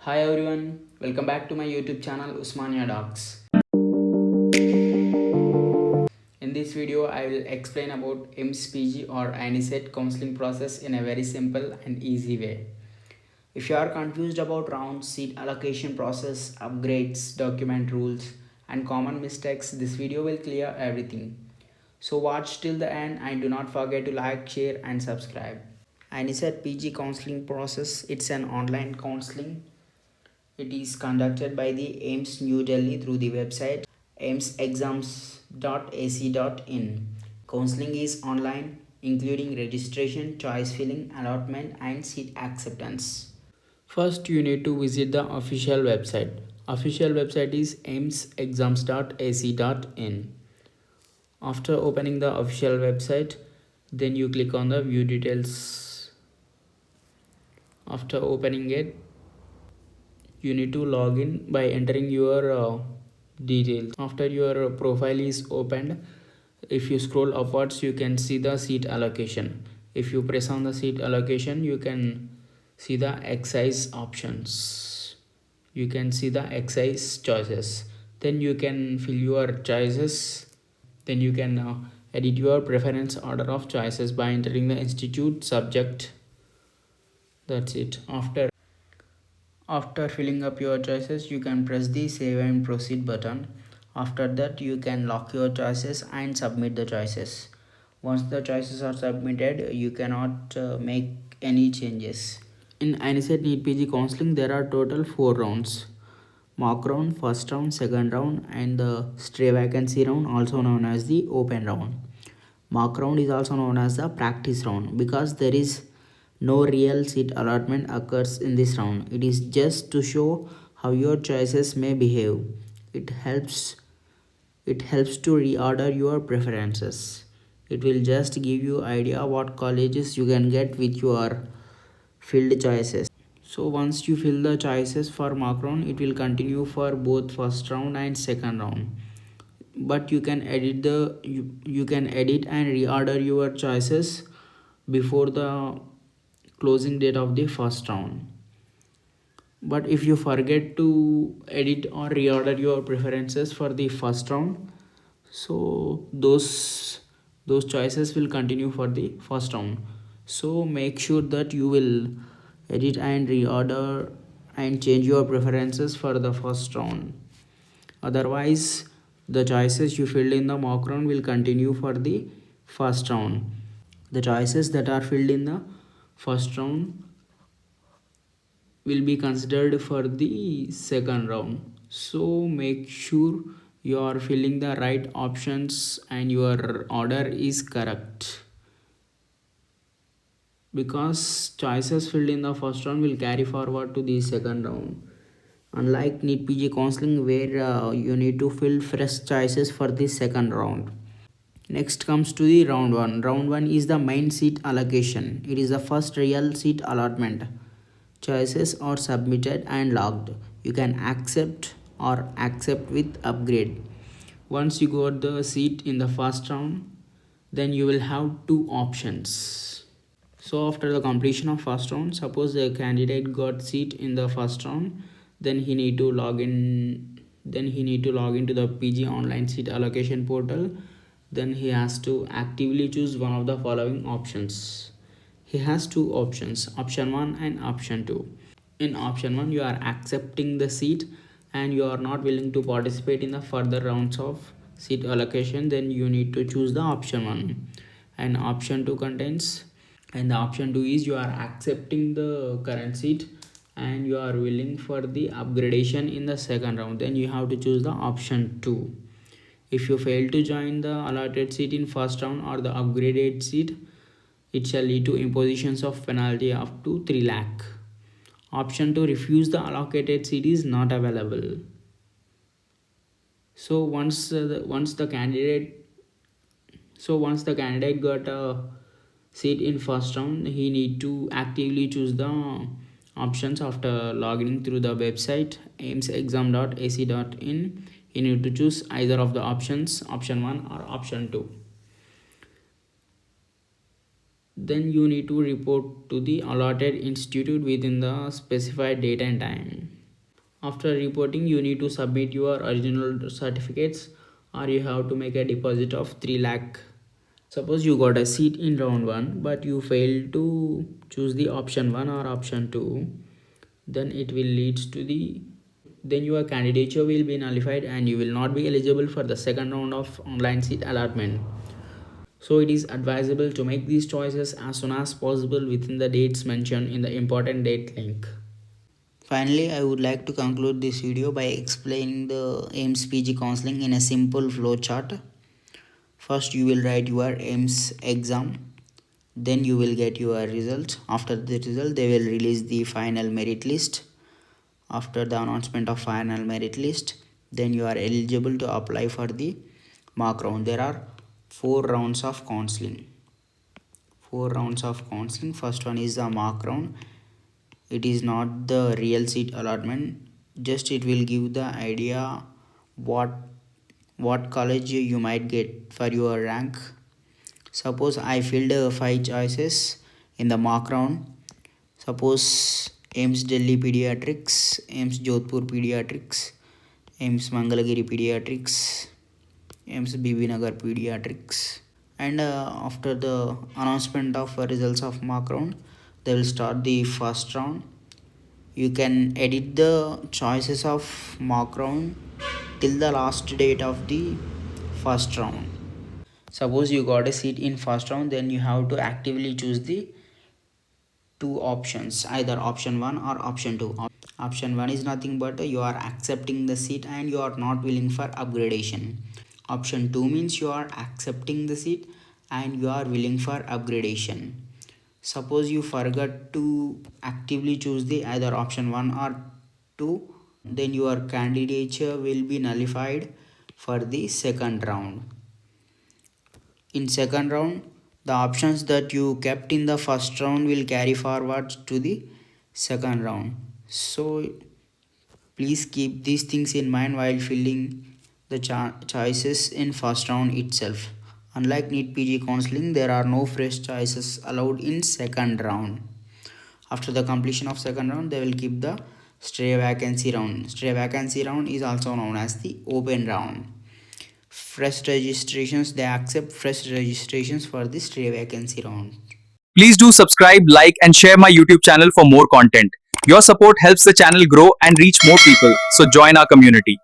Hi everyone, welcome back to my YouTube channel Usmania Docs. In this video, I will explain about AIIMS PG or INI-CET counseling process in a very simple and easy way. If you are confused about round, seat allocation process, upgrades, document rules, and common mistakes, this video will clear everything. So watch till the end and do not forget to like, share and subscribe. INI-CET PG counseling process, it's an online counseling. It is conducted by the AIIMS New Delhi through the website aimsexams.ac.in. Counseling is online, including registration, choice filling, allotment, and seat acceptance. First, you need to visit the official website. Official website is aimsexams.ac.in. After opening the official website, then you click on the view details. After opening it, you need to log in by entering your details. After your profile is opened, if you scroll upwards, you can see the seat allocation. If you press on the seat allocation, you can see the excise options. You can see the excise choices. Then you can fill your choices. Then you can edit your preference order of choices by entering the institute subject. That's it. After filling up your choices, you can press the save and proceed button. After that, you can lock your choices and submit the choices. Once the choices are submitted, you cannot make any changes. In INI-CET NEET PG counseling, there are total 4 rounds. Mock round, first round, second round, and the stray vacancy round, also known as the open round. Mock round is also known as the practice round because there is no real seat allotment occurs in this round. It is just to show how your choices may behave. It helps to reorder your preferences. It will just give you idea what colleges you can get with your filled choices. So once you fill the choices for mock round, it will continue for both first round and second round. But you can edit you can edit and reorder your choices before the closing date of the first round. But if you forget to edit or reorder your preferences for the first round, so those choices will continue for the first round. So make sure that you will edit and reorder and change your preferences for the first round. Otherwise, the choices you filled in the mock round will continue for the first round. The choices that are filled in the first round will be considered for the second round. So make sure you are filling the right options and your order is correct, because choices filled in the first round will carry forward to the second round. Unlike NEET PG counseling where you need to fill fresh choices for the second round. Next comes to the round 1. Round 1 is the main seat allocation. It is the first real seat allotment. Choices are submitted and logged. You can accept or accept with upgrade. Once you got the seat in the first round, then you will have 2 options. So after the completion of first round, suppose the candidate got seat in the first round, then he need to log into the PG online seat allocation portal. Then he has to actively choose one of the following options. He has 2 options, option 1 and option 2. In option 1, you are accepting the seat and you are not willing to participate in the further rounds of seat allocation, then you need to choose the option 1. And option 2 is you are accepting the current seat and you are willing for the upgradation in the second round, then you have to choose the option 2. If you fail to join the allotted seat in first round or the upgraded seat, it shall lead to impositions of penalty up to 3 lakh. Option 2, refuse the allocated seat is not available. So once the candidate got a seat in first round, he need to actively choose the options after logging through the website aimsexam.ac.in. You need to choose either of the options, option 1 or option 2. Then you need to report to the allotted institute within the specified date and time. After reporting, you need to submit your original certificates, or you have to make a deposit of 3 lakh. Suppose you got a seat in round 1 but you failed to choose the option 1 or option 2, then it will lead to the then your candidature will be nullified and you will not be eligible for the second round of online seat allotment. So it is advisable to make these choices as soon as possible within the dates mentioned in the important date link. Finally, I would like to conclude this video by explaining the AIIMS PG counseling in a simple flow chart. First, you will write your AIIMS exam, then you will get your result. After the result, they will release the final merit list. After the announcement of final merit list, then you are eligible to apply for the mark round. There are 4 rounds of counseling. 4 rounds of counseling. First one is the mark round. It is not the real seat allotment, just it will give the idea what college you might get for your rank. Suppose I filled 5 choices in the mark round. Suppose AIIMS Delhi Pediatrics, AIIMS Jodhpur Pediatrics, AIIMS Mangalagiri Pediatrics, AIIMS BB Nagar Pediatrics. And after the announcement of results of mark round, they will start the first round. You can edit the choices of mark round till the last date of the first round. Suppose you got a seat in first round, then you have to actively choose the 2 options, either option 1 or option 2. Option 1 is nothing but you are accepting the seat and you are not willing for upgradation. Option 2 means you are accepting the seat and you are willing for upgradation. Suppose you forgot to actively choose the either option 1 or 2, then your candidature will be nullified for the second round. In second round, the options that you kept in the first round will carry forward to the second round. So please keep these things in mind while filling the choices in first round itself. Unlike NEET PG counseling, there are no fresh choices allowed in second round. After the completion of second round, they will keep the stray vacancy round. Stray vacancy round is also known as the open round. Fresh registrations, they accept fresh registrations for the stray vacancy round. Please do subscribe, like, and share my YouTube channel for more content. Your support helps the channel grow and reach more people. So join our community.